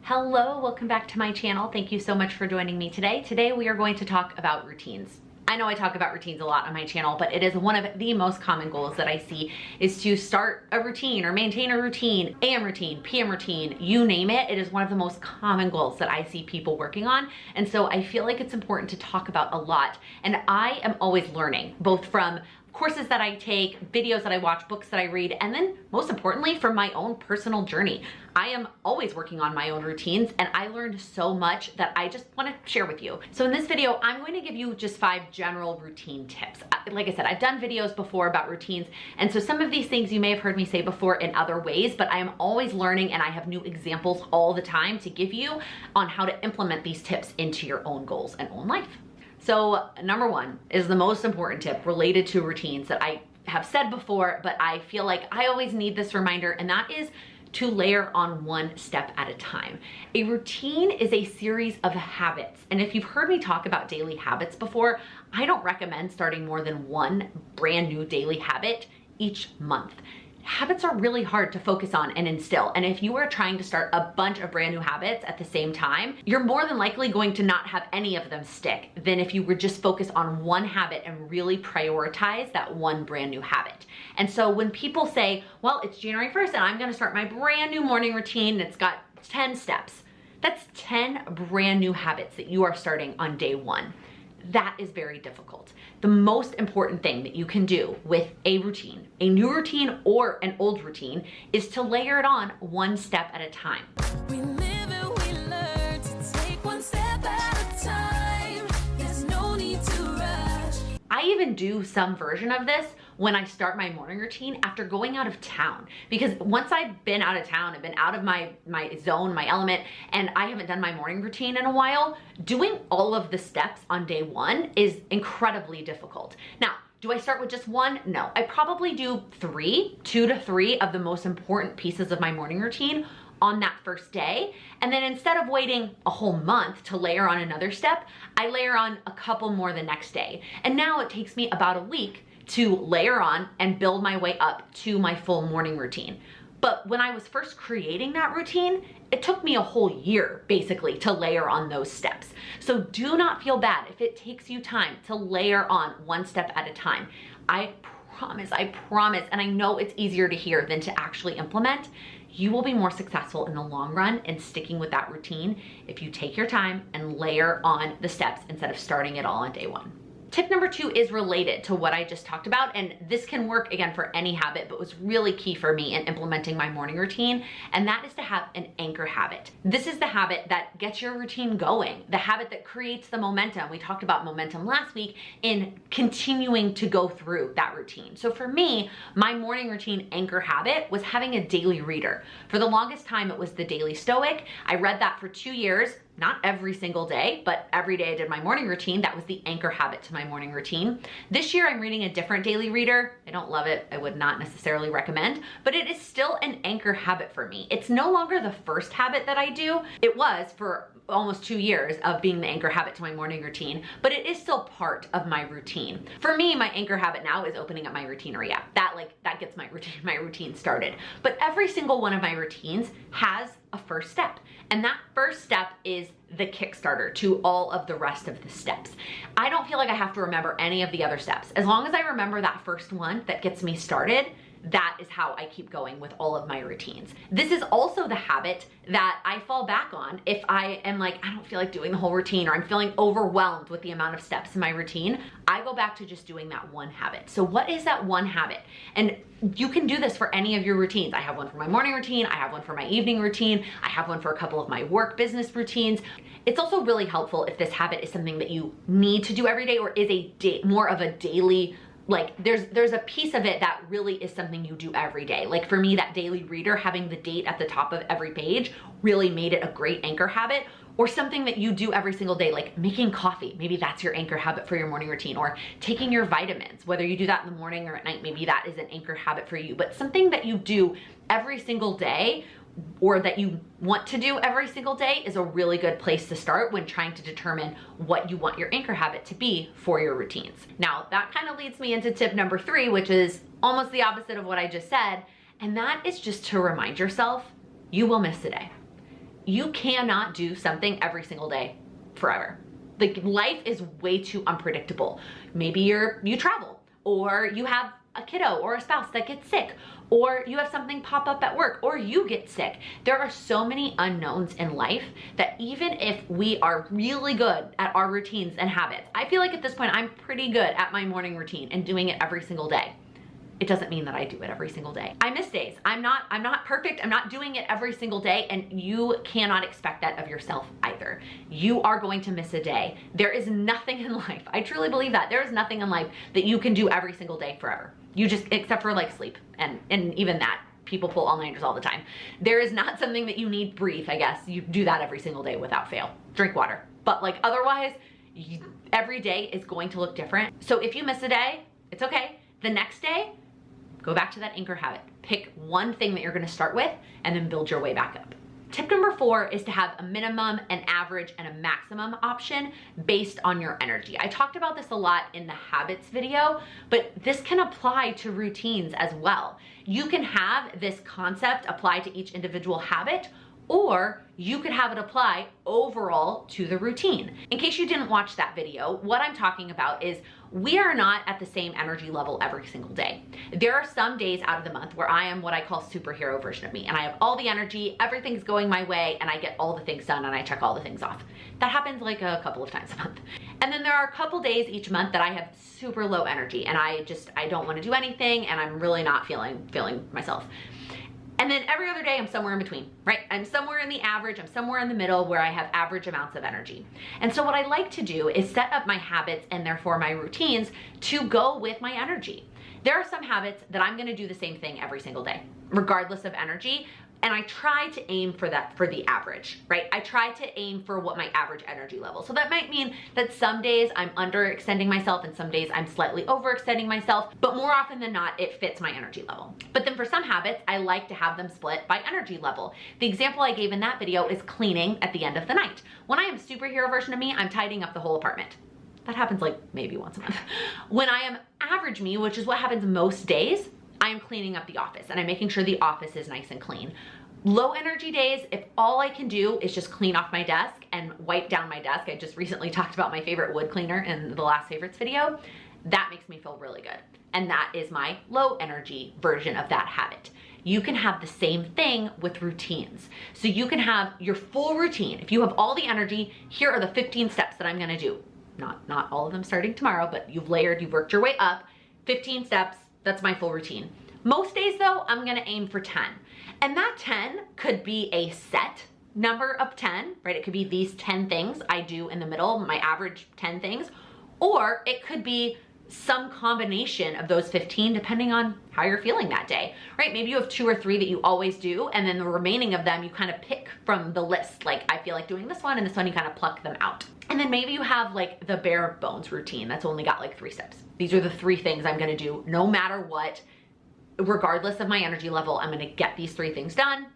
Hello, welcome back to my channel. Thank you so much for joining me today. Today we are going to talk about routines. I know I talk about routines a lot on my channel, but it is one of the most common goals that I see is to start a routine or maintain a routine, AM routine, PM routine, you name it. It is one of the most common goals that I see people working on. And so I feel like it's important to talk about a lot. And I am always learning, both from courses that I take, videos that I watch, books that I read, and then most importantly, from my own personal journey. I am always working on my own routines and I learned so much that I just want to share with you. So in this video, I'm going to give you just 5 general routine tips. Like I said, I've done videos before about routines, and so some of these things you may have heard me say before in other ways, but I am always learning and I have new examples all the time to give you on how to implement these tips into your own goals and own life. So number 1 is the most important tip related to routines that I have said before, but I feel like I always need this reminder, and that is to layer on one step at a time. A routine is a series of habits. And if you've heard me talk about daily habits before, I don't recommend starting more than one brand new daily habit each month. Habits are really hard to focus on and instill. And if you are trying to start a bunch of brand new habits at the same time, you're more than likely going to not have any of them stick than if you were just focused on one habit and really prioritize that one brand new habit. And so when people say, well, it's January 1st and I'm gonna start my brand new morning routine and it's got 10 steps, that's 10 brand new habits that you are starting on day 1. That is very difficult. The most important thing that you can do with a routine, a new routine or an old routine, is to layer it on one step at a time. We live and we learn to take one step at a time. There's no need to rush. I even do some version of this when I start my morning routine after going out of town. Because once I've been out of town, I've been out of my zone, my element, and I haven't done my morning routine in a while, doing all of the steps on day 1 is incredibly difficult. Now, do I start with just one? No, I probably do 2 to 3 of the most important pieces of my morning routine on that first day. And then instead of waiting a whole month to layer on another step, I layer on a couple more the next day. And now it takes me about a week to layer on and build my way up to my full morning routine. But when I was first creating that routine, it took me a whole year basically to layer on those steps. So do not feel bad if it takes you time to layer on one step at a time. I promise, and I know it's easier to hear than to actually implement. You will be more successful in the long run in sticking with that routine if you take your time and layer on the steps instead of starting it all on day 1. Tip number 2 is related to what I just talked about, and this can work again for any habit, but was really key for me in implementing my morning routine, and that is to have an anchor habit. This is the habit that gets your routine going, the habit that creates the momentum. We talked about momentum last week in continuing to go through that routine. So for me, my morning routine anchor habit was having a daily reader. For the longest time, it was the Daily Stoic. I read that for 2 years. Not every single day, but every day I did my morning routine. That was the anchor habit to my morning routine. This year I'm reading a different daily reader. I don't love it. I would not necessarily recommend, but it is still an anchor habit for me. It's no longer the first habit that I do. It was for almost 2 years of being the anchor habit to my morning routine, but it is still part of my routine. For me, my anchor habit now is opening up my Routinery app. That gets my routine started. But every single one of my routines has a first step. And that first step is the Kickstarter to all of the rest of the steps. I don't feel like I have to remember any of the other steps. As long as I remember that first one that gets me started, that is how I keep going with all of my routines. This is also the habit that I fall back on if I am like, I don't feel like doing the whole routine, or I'm feeling overwhelmed with the amount of steps in my routine. I go back to just doing that one habit. So what is that one habit? And you can do this for any of your routines. I have one for my morning routine. I have one for my evening routine. I have one for a couple of my work business routines. It's also really helpful if this habit is something that you need to do every day, or is more of a daily, like there's a piece of it that really is something you do every day. Like for me, that daily reader, having the date at the top of every page really made it a great anchor habit. Or something that you do every single day, like making coffee. Maybe that's your anchor habit for your morning routine, or taking your vitamins. Whether you do that in the morning or at night, maybe that is an anchor habit for you. But something that you do every single day, or that you want to do every single day, is a really good place to start when trying to determine what you want your anchor habit to be for your routines. Now, that kind of leads me into tip number 3, which is almost the opposite of what I just said, and that is just to remind yourself, you will miss a day. You cannot do something every single day forever. Like, life is way too unpredictable. Maybe you travel, or you have a kiddo or a spouse that gets sick, or you have something pop up at work, or you get sick. There are so many unknowns in life that even if we are really good at our routines and habits, I feel like at this point I'm pretty good at my morning routine and doing it every single day. It doesn't mean that I do it every single day. I miss days. I'm not perfect. I'm not doing it every single day, and you cannot expect that of yourself either. You are going to miss a day. There is nothing in life. I truly believe that. There is nothing in life that you can do every single day forever. You just, except for like sleep, and even that, people pull all-nighters all the time. There is not something that you need. Breathe, I guess. You do that every single day without fail. Drink water. But like otherwise, every day is going to look different. So if you miss a day, it's okay. The next day, go back to that anchor habit. Pick one thing that you're gonna start with and then build your way back up. Tip number 4 is to have a minimum, an average, and a maximum option based on your energy. I talked about this a lot in the habits video, but this can apply to routines as well. You can have this concept apply to each individual habit, or you could have it apply overall to the routine. In case you didn't watch that video, what I'm talking about is we are not at the same energy level every single day. There are some days out of the month where I am what I call superhero version of me, and I have all the energy, everything's going my way, and I get all the things done and I check all the things off. That happens like a couple of times a month. And then there are a couple days each month that I have super low energy and I don't want to do anything, and I'm really not feeling myself. And then every other day I'm somewhere in between, right? I'm somewhere in the average, I'm somewhere in the middle where I have average amounts of energy. And so what I like to do is set up my habits and therefore my routines to go with my energy. There are some habits that I'm gonna do the same thing every single day, regardless of energy. And I try to aim for that, for the average, right? I try to aim for what my average energy level. So that might mean that some days I'm underextending myself and some days I'm slightly overextending myself, but more often than not, it fits my energy level. But then for some habits, I like to have them split by energy level. The example I gave in that video is cleaning at the end of the night. When I am superhero version of me, I'm tidying up the whole apartment. That happens like maybe once a month. When I am average me, which is what happens most days, I am cleaning up the office and I'm making sure the office is nice and clean. Low energy days, if all I can do is just clean off my desk and wipe down my desk, I just recently talked about my favorite wood cleaner in the last favorites video, that makes me feel really good. And that is my low energy version of that habit. You can have the same thing with routines. So you can have your full routine. If you have all the energy, here are the 15 steps that I'm gonna do. Not all of them starting tomorrow, but you've worked your way up, 15 steps, that's my full routine. Most days though, I'm gonna aim for 10. And that 10 could be a set number of 10, right? It could be these 10 things I do in the middle, my average 10 things, or it could be some combination of those 15 depending on how you're feeling that day, right? Maybe you have 2 or 3 that you always do, and then the remaining of them you kind of pick from the list. Like, I feel like doing this one and this one, you kind of pluck them out. And then maybe you have like the bare bones routine that's only got like 3 steps. These are the 3 things I'm gonna do no matter what. Regardless of my energy level, I'm gonna get these 3 things done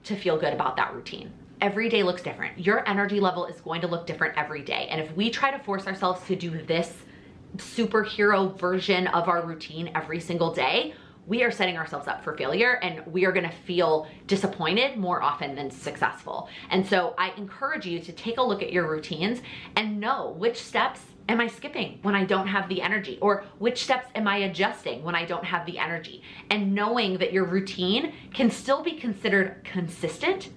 to feel good about that routine. Every day looks different. Your energy level is going to look different every day. And if we try to force ourselves to do this superhero version of our routine every single day, we are setting ourselves up for failure, and we are gonna feel disappointed more often than successful. And so I encourage you to take a look at your routines and know which steps am I skipping when I don't have the energy, or which steps am I adjusting when I don't have the energy, and knowing that your routine can still be considered consistent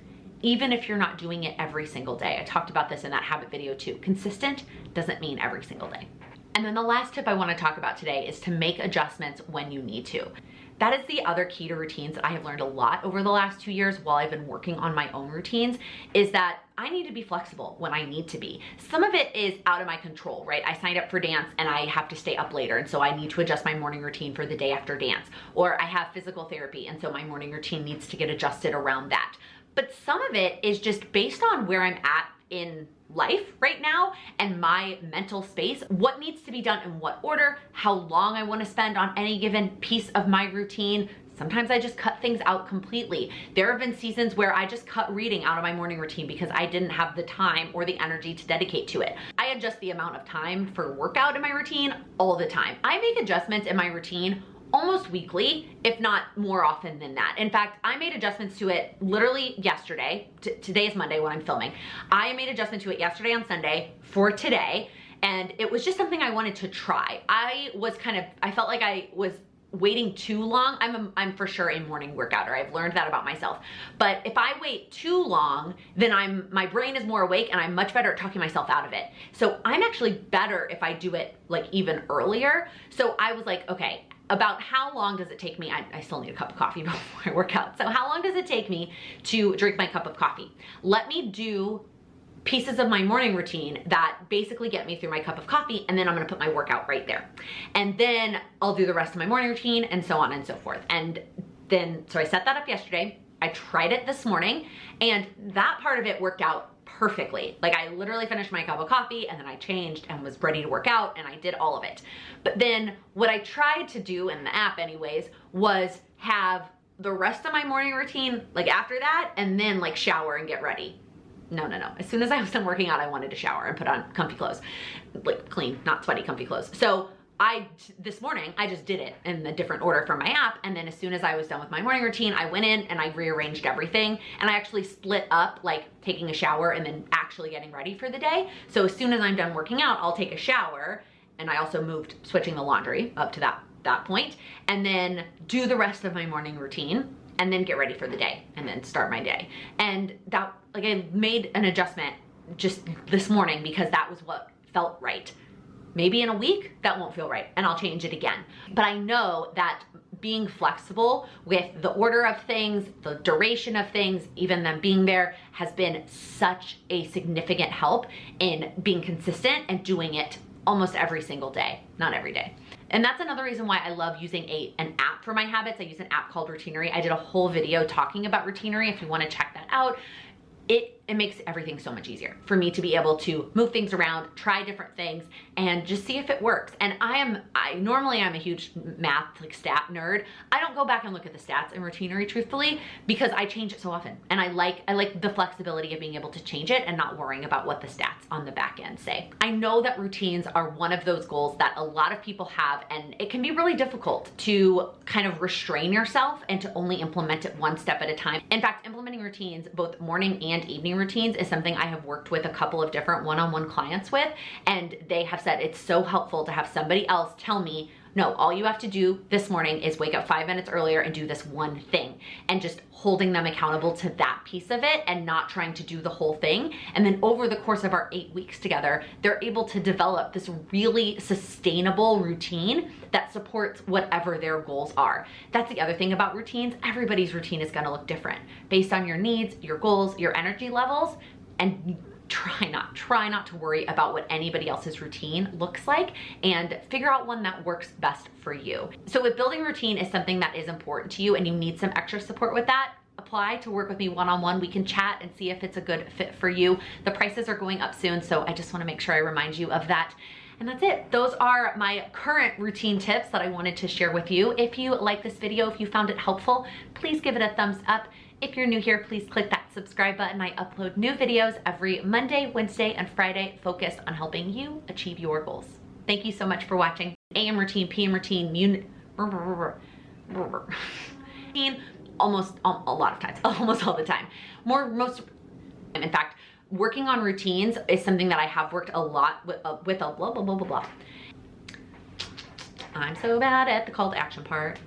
even if you're not doing it every single day. I talked about this in that habit video too. Consistent doesn't mean every single day. And then the last tip I want to talk about today is to make adjustments when you need to. That is the other key to routines that I have learned a lot over the last 2 years while I've been working on my own routines, is that I need to be flexible when I need to be. Some of it is out of my control, right? I signed up for dance and I have to stay up later, and so I need to adjust my morning routine for the day after dance. Or I have physical therapy, and so my morning routine needs to get adjusted around that. But some of it is just based on where I'm at in life right now and my mental space, what needs to be done in what order, how long I want to spend on any given piece of my routine. Sometimes I just cut things out completely. There have been seasons where I just cut reading out of my morning routine because I didn't have the time or the energy to dedicate to it. I adjust the amount of time for workout in my routine all the time. I make adjustments in my routine almost weekly, if not more often than that. In fact, I made adjustments to it literally yesterday. Today is Monday when I'm filming. I made adjustments to it yesterday on Sunday for today, and it was just something I wanted to try. I felt like I was waiting too long. I'm for sure a morning workouter. I've learned that about myself. But if I wait too long, then my brain is more awake and I'm much better at talking myself out of it. So I'm actually better if I do it like even earlier. So I was like, okay, about how long does it take me? I still need a cup of coffee before I work out. So how long does it take me to drink my cup of coffee? Let me do pieces of my morning routine that basically get me through my cup of coffee, and then I'm gonna put my workout right there. And then I'll do the rest of my morning routine and so on and so forth. And then, so I set that up yesterday. I tried it this morning, and that part of it worked out perfectly. Like I literally finished my cup of coffee and then I changed and was ready to work out, and I did all of it. But then what I tried to do in the app anyways was have the rest of my morning routine like after that, and then like shower and get ready. No. As soon as I was done working out, I wanted to shower and put on comfy clothes, like clean, not sweaty, comfy clothes. So this morning, I just did it in a different order from my app. And then as soon as I was done with my morning routine, I went in and I rearranged everything. And I actually split up like taking a shower and then actually getting ready for the day. So as soon as I'm done working out, I'll take a shower. And I also moved switching the laundry up to that point, and then do the rest of my morning routine, and then get ready for the day and then start my day. And that, like, I made an adjustment just this morning because that was what felt right. Maybe in a week that won't feel right and I'll change it again. But I know that being flexible with the order of things, the duration of things, even them being there, has been such a significant help in being consistent and doing it almost every single day, not every day. And that's another reason why I love using an app for my habits. I use an app called Routinery. I did a whole video talking about Routinery if you want to check that out. It makes everything so much easier for me to be able to move things around, try different things, and just see if it works. And normally I'm a huge math, like stat nerd. I don't go back and look at the stats in Routinery, truthfully, because I change it so often. And I like the flexibility of being able to change it and not worrying about what the stats on the back end say. I know that routines are one of those goals that a lot of people have, and it can be really difficult to kind of restrain yourself and to only implement it one step at a time. In fact, implementing routines, both morning and evening routines, is something I have worked with a couple of different one-on-one clients with, and they have said it's so helpful to have somebody else tell me, no, all you have to do this morning is wake up 5 minutes earlier and do this one thing, and just holding them accountable to that piece of it and not trying to do the whole thing. And then over the course of our 8 weeks together, they're able to develop this really sustainable routine that supports whatever their goals are. That's the other thing about routines. Everybody's routine is gonna look different based on your needs, your goals, your energy levels, and try not to worry about what anybody else's routine looks like, and figure out one that works best for you. So if building routine is something that is important to you and you need some extra support with that, apply to work with me one-on-one. We can chat and see if it's a good fit for you. The prices are going up soon, so I just want to make sure I remind you of that. And that's it. Those are my current routine tips that I wanted to share with you. If you like this video, if you found it helpful, please give it a thumbs up. If you're new here, please click that subscribe button. I upload new videos every Monday, Wednesday, and Friday focused on helping you achieve your goals. Thank you so much for watching. AM routine, PM routine, almost a lot of times, almost all the time. In fact, working on routines is something that I have worked a lot with a blah, blah, blah, blah, blah. I'm so bad at the call to action part.